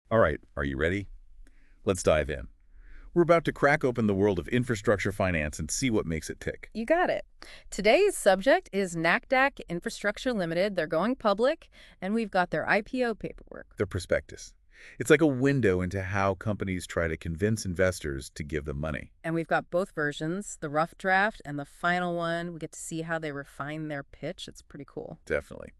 All right, are you ready? Let's dive in. We're about to crack open the world of infrastructure finance and see what makes it tick. You got it. Today's subject is NACDAC Infrastructure Limited. They're going public, and we've got their IPO paperwork. The prospectus. It's like a window into how companies try to convince investors to give them money. And we've got both versions, the rough draft and the final one. We get to see how they refine their pitch. It's pretty cool. Definitely.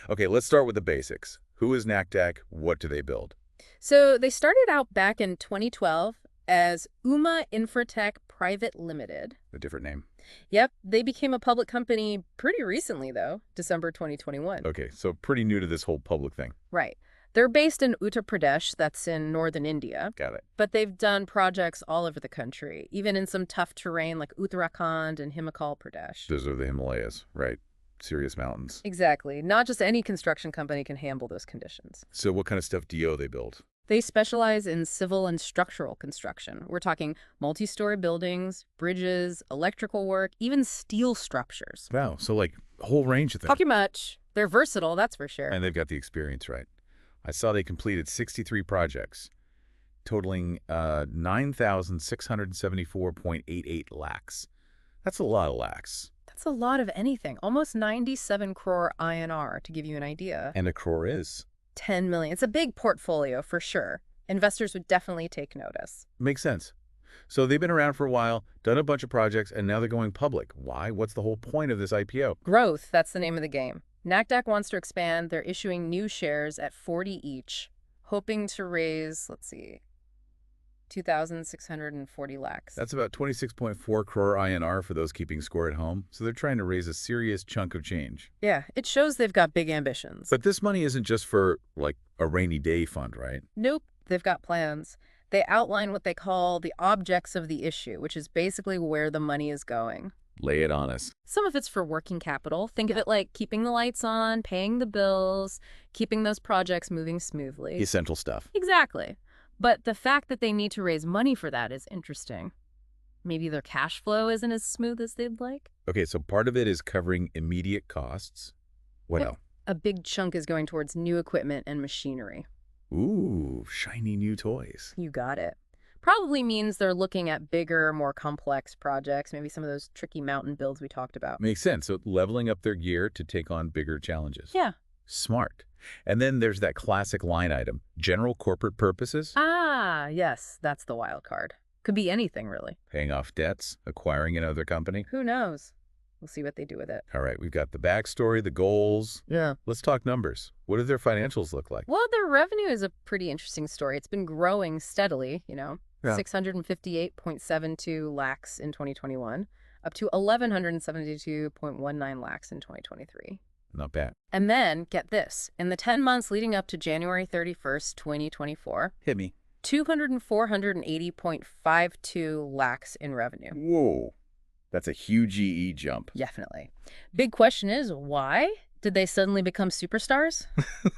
Okay, let's start with the basics. Who is NACDAC? What do they build? So they started out back in 2012 as UMA Infratech Private Limited. A different name. Yep, they became a public company pretty recently, though, December 2021. Okay, so pretty new to this whole public thing. Right. They're based in Uttar Pradesh, that's in northern India. Got it. But they've done projects all over the country, even in some tough terrain like Uttarakhand and Himachal Pradesh. Those are the Himalayas, right? Serious mountains. Exactly. Not just any construction company can handle those conditions. So what kind of stuff do they build? They specialize in civil and structural construction. We're talking multi-story buildings, bridges, electrical work, even steel structures. Wow, so like a whole range of things. Pretty much. They're versatile, that's for sure. And they've got the experience, right? I saw they completed 63 projects, totaling 9,674.88 lakhs. That's a lot of lakhs. That's a lot of anything. Almost 97 crore INR, to give you an idea. And a crore is? 10 million. It's a big portfolio for sure. Investors would definitely take notice. Makes sense. So they've been around for a while, done a bunch of projects, and now they're going public. Why? What's the whole point of this IPO? Growth, that's the name of the game. NACDAC wants to expand. They're issuing new shares at 40 each, hoping to raise, 2,640 lakhs. That's about 26.4 crore INR for those keeping score at home. So they're trying to raise a serious chunk of change. Yeah, it shows they've got big ambitions. But this money isn't just for, like, a rainy day fund, right? Nope, they've got plans. They outline what they call the objects of the issue, which is basically where the money is going. Lay it on us. Some of it's for working capital. Think of it like keeping the lights on, paying the bills, keeping those projects moving smoothly. Essential stuff. Exactly. But the fact that they need to raise money for that is interesting. Maybe their cash flow isn't as smooth as they'd like. Okay, so part of it is covering immediate costs. What else? A big chunk is going towards new equipment and machinery. Ooh, shiny new toys. You got it. Probably means they're looking at bigger, more complex projects, maybe some of those tricky mountain builds we talked about. Makes sense. So leveling up their gear to take on bigger challenges. Yeah. Smart. And then there's that classic line item, general corporate purposes. Ah, yes, that's the wild card. Could be anything, really. Paying off debts, acquiring another company. Who knows? We'll see what they do with it. All right, we've got the backstory, the goals. Yeah. Let's talk numbers. What do their financials look like? Well, their revenue is a pretty interesting story. It's been growing steadily, Yeah. 658.72 lakhs in 2021, up to 1,172.19 lakhs in 2023. Not bad. And then, get this, in the 10 months leading up to January 31st, 2024, Hit me. 480.52 lakhs in revenue. Whoa. That's a huge EE jump. Definitely. Big question is, why? Did they suddenly become superstars?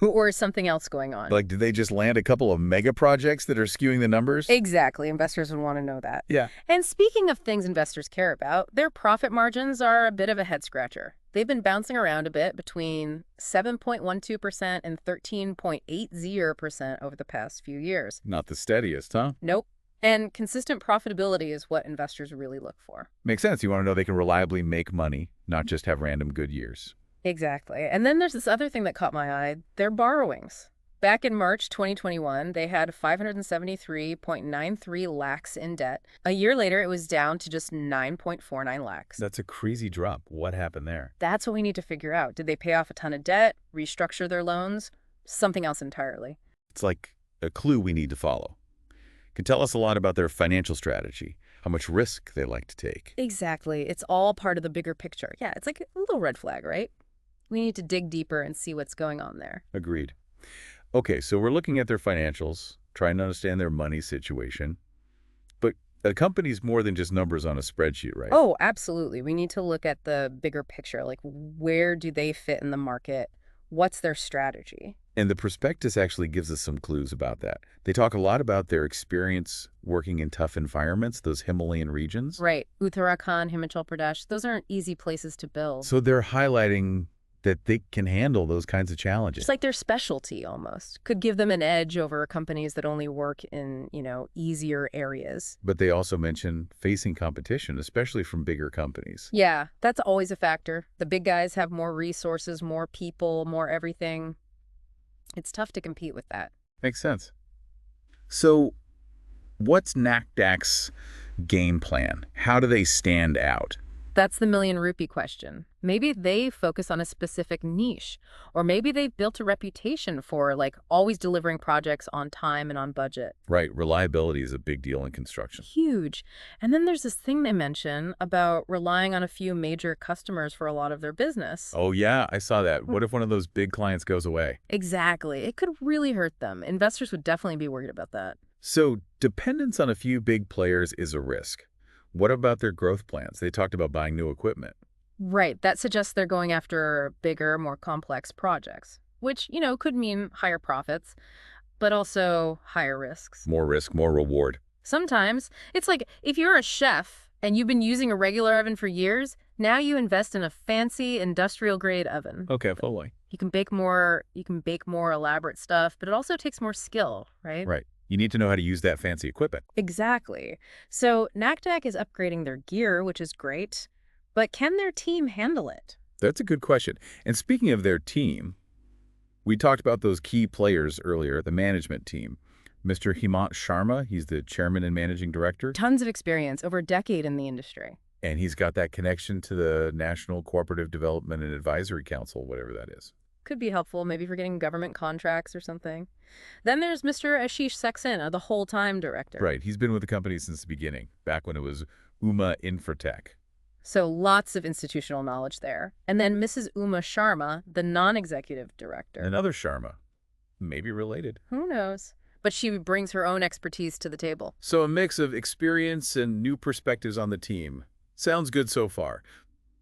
Or is something else going on? Like, did they just land a couple of mega projects that are skewing the numbers? Exactly. Investors would want to know that. Yeah. And speaking of things investors care about, their profit margins are a bit of a head-scratcher. They've been bouncing around a bit between 7.12% and 13.80% over the past few years. Not the steadiest, huh? Nope. And consistent profitability is what investors really look for. Makes sense. You want to know they can reliably make money, not just have random good years. Exactly. And then there's this other thing that caught my eye, their borrowings. Back in March 2021, they had 573.93 lakhs in debt. A year later, it was down to just 9.49 lakhs. That's a crazy drop. What happened there? That's what we need to figure out. Did they pay off a ton of debt, restructure their loans? Something else entirely. It's like a clue we need to follow. Can tell us a lot about their financial strategy, how much risk they like to take. Exactly. It's all part of the bigger picture. Yeah, it's like a little red flag, right? We need to dig deeper and see what's going on there. Agreed. Okay, so we're looking at their financials, trying to understand their money situation. But a company's more than just numbers on a spreadsheet, right? Oh, absolutely. We need to look at the bigger picture. Like, where do they fit in the market? What's their strategy? And the prospectus actually gives us some clues about that. They talk a lot about their experience working in tough environments, those Himalayan regions. Right. Uttarakhand, Himachal Pradesh, those aren't easy places to build. So they're highlighting that they can handle those kinds of Just challenges. like their specialty almost. Could give them an edge over companies that only work in, easier areas. But they also mention facing competition, especially from bigger companies. Yeah, that's always a factor. The big guys have more resources, more people, more everything. It's tough to compete with that. Makes sense. So what's NACDAC's game plan? How do they stand out? That's the million rupee question. Maybe they focus on a specific niche, or maybe they've built a reputation for like always delivering projects on time and on budget. Right, reliability is a big deal in construction. Huge. And then there's this thing they mention about relying on a few major customers for a lot of their business. Oh yeah, I saw that. What if one of those big clients goes away? Exactly. It could really hurt them. Investors would definitely be worried about that. So dependence on a few big players is a risk. What about their growth plans? They talked about buying new equipment. Right. That suggests they're going after bigger, more complex projects, which, could mean higher profits, but also higher risks. More risk, more reward. Sometimes it's like if you're a chef and you've been using a regular oven for years, now you invest in a fancy industrial grade oven. Okay, fully. You can bake more elaborate stuff, but it also takes more skill, right? Right. You need to know how to use that fancy equipment. Exactly. So NACDAC is upgrading their gear, which is great, but can their team handle it? That's a good question. And speaking of their team, we talked about those key players earlier, the management team. Mr. Hemant Sharma, he's the chairman and managing director, Tons of experience, over a decade in the industry. and he's got that connection to the National Cooperative Development and Advisory Council, whatever that is. Could be helpful, maybe for getting government contracts or something. Then there's Mr. Ashish Saxena, the whole-time director. Right. He's been with the company since the beginning, back when it was UMA Infratech. So lots of institutional knowledge there. And then Mrs. Uma Sharma, the non-executive director. Another Sharma, maybe related. Who knows? But she brings her own expertise to the table. So a mix of experience and new perspectives on the team. Sounds good so far.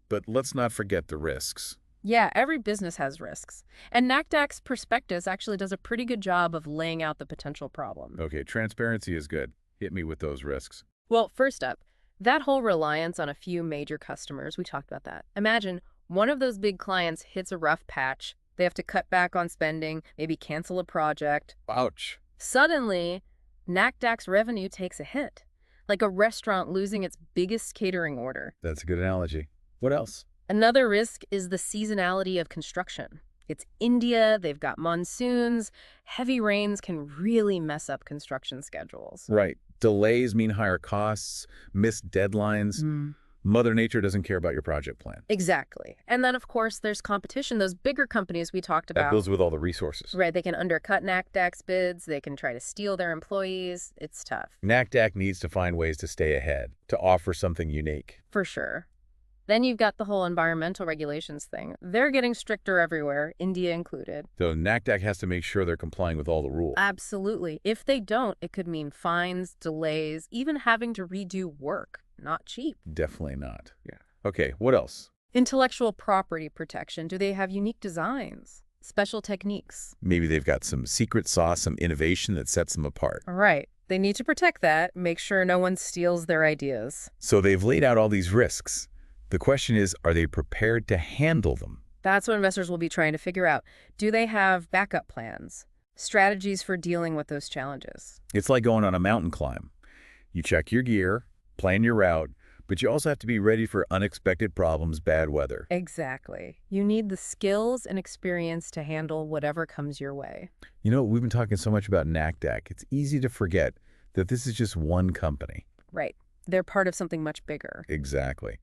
But let's not forget the risks. Yeah, every business has risks. And NACDAC's prospectus actually does a pretty good job of laying out the potential problem. Okay, transparency is good. Hit me with those risks. Well, first up, that whole reliance on a few major customers, we talked about that. Imagine one of those big clients hits a rough patch. They have to cut back on spending, maybe cancel a project. Ouch. Suddenly, NACDAC's revenue takes a hit, like a restaurant losing its biggest catering order. That's a good analogy. What else? Another risk is the seasonality of construction. It's India, they've got monsoons. Heavy rains can really mess up construction schedules. Right. Delays mean higher costs, missed deadlines. Mother Nature doesn't care about your project plan. Exactly. And then, of course, there's competition. Those bigger companies we talked That about. goes with all the resources. Right, they can undercut NACDAC's bids. They can try to steal their employees. It's tough. NACDAC needs to find ways to stay ahead, to offer something unique. For sure. Then you've got the whole environmental regulations thing. They're getting stricter everywhere, India included. So NACDAC has to make sure they're complying with all the rules. Absolutely. If they don't, it could mean fines, delays, even having to redo work. Not cheap. Definitely not. Yeah. Okay, what else? Intellectual property protection. Do they have unique designs? Special techniques? Maybe they've got some secret sauce, some innovation that sets them apart. All right. They need to protect that, make sure no one steals their ideas. So they've laid out all these risks. The question is, are they prepared to handle them? That's what investors will be trying to figure out. Do they have backup plans? Strategies for dealing with those challenges? It's like going on a mountain climb. You check your gear, plan your route, but you also have to be ready for unexpected problems, bad weather. Exactly. You need the skills and experience to handle whatever comes your way. You know, we've been talking so much about NACDAC. It's easy to forget that this is just one company. Right. They're part of something much bigger. Exactly.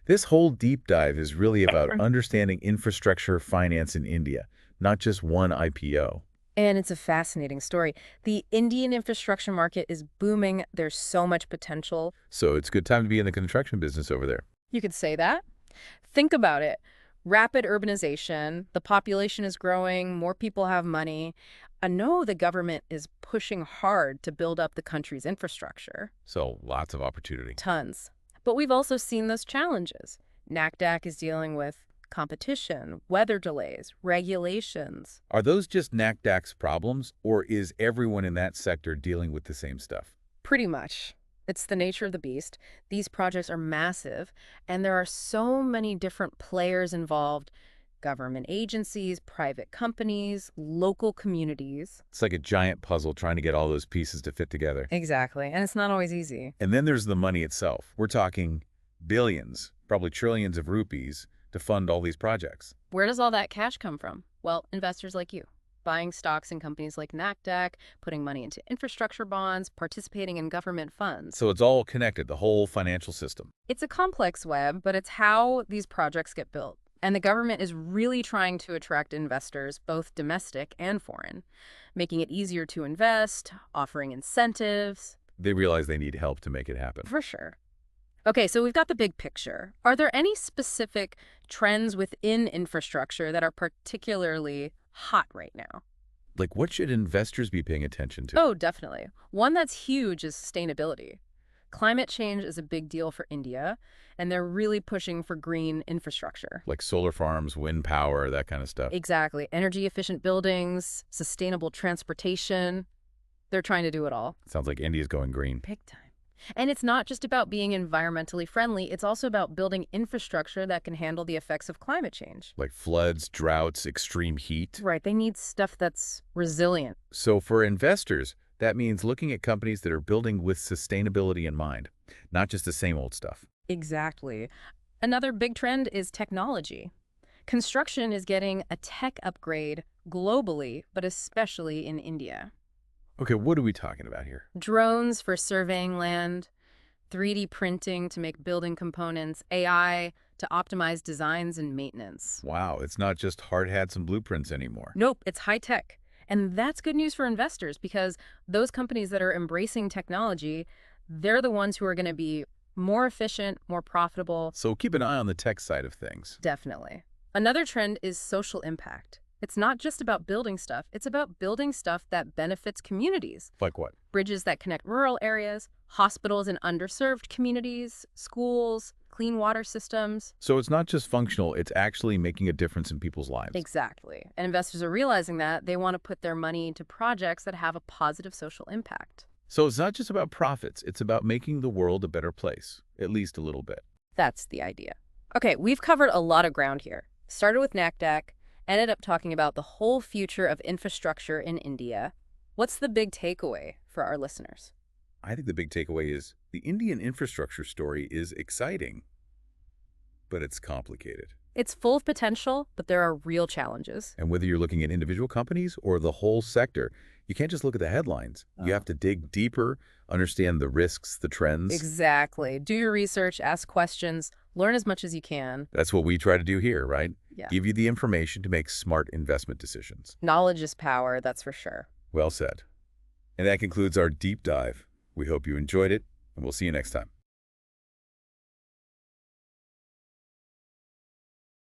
This whole deep dive is really about understanding infrastructure finance in India, not just one IPO. And it's a fascinating story. The Indian infrastructure market is booming. There's so much potential. So it's a good time to be in the construction business over there. You could say that. Think about it. Rapid urbanization, the population is growing, more people have money. I know the government is pushing hard to build up the country's infrastructure. So lots of opportunity. Tons. But we've also seen those challenges. NACDAC is dealing with competition, weather delays, regulations. Are those just NACDAC's problems, or is everyone in that sector dealing with the same stuff? Pretty much. It's the nature of the beast. These projects are massive, and there are so many different players involved. Government agencies, private companies, local communities. It's like a giant puzzle trying to get all those pieces to fit together. Exactly. And it's not always easy. And then there's the money itself. We're talking billions, probably trillions of rupees to fund all these projects. Where does all that cash come from? Well, investors like you, buying stocks in companies like NACDAC, putting money into infrastructure bonds, participating in government funds. So it's all connected, the whole financial system. It's a complex web, but it's how these projects get built. And the government is really trying to attract investors, both domestic and foreign, making it easier to invest, offering incentives. They realize they need help to make it happen. For sure. Okay, so we've got the big picture. Are there any specific trends within infrastructure that are particularly hot right now? Like, what should investors be paying attention to? Oh, definitely. One that's huge is sustainability. Climate change is a big deal for India, and they're really pushing for green infrastructure. Like solar farms, wind power, that kind of stuff. Exactly. Energy-efficient buildings, sustainable transportation. They're trying to do it all. Sounds like India's going green. Big time. And it's not just about being environmentally friendly. It's also about building infrastructure that can handle the effects of climate change. Like floods, droughts, extreme heat. Right. They need stuff that's resilient. So for investors, that means looking at companies that are building with sustainability in mind, not just the same old stuff. Exactly. Another big trend is technology. Construction is getting a tech upgrade globally, but especially in India. Okay, what are we talking about here? Drones for surveying land, 3D printing to make building components, AI to optimize designs and maintenance. Wow, it's not just hard hats and blueprints anymore. Nope, it's high tech. And that's good news for investors because those companies that are embracing technology, they're the ones who are going to be more efficient, more profitable. So keep an eye on the tech side of things. Definitely. Another trend is social impact. It's not just about building stuff. It's about building stuff that benefits communities. Like what? Bridges that connect rural areas, hospitals in underserved communities, schools, clean water systems. So it's not just functional, it's actually making a difference in people's lives. Exactly. And investors are realizing that they want to put their money into projects that have a positive social impact. So it's not just about profits, it's about making the world a better place, at least a little bit. That's the idea. Okay, we've covered a lot of ground here. Started with NACDAC, ended up talking about the whole future of infrastructure in India. What's the big takeaway for our listeners? I think the big takeaway is the Indian infrastructure story is exciting, but it's complicated. It's full of potential, but there are real challenges. And whether you're looking at individual companies or the whole sector, you can't just look at the headlines. You have to dig deeper, understand the risks, the trends. Exactly. Do your research, ask questions, learn as much as you can. That's what we try to do here, right? Yeah. Give you the information to make smart investment decisions. Knowledge is power, that's for sure. Well said. And that concludes our deep dive. We hope you enjoyed it, and we'll see you next time.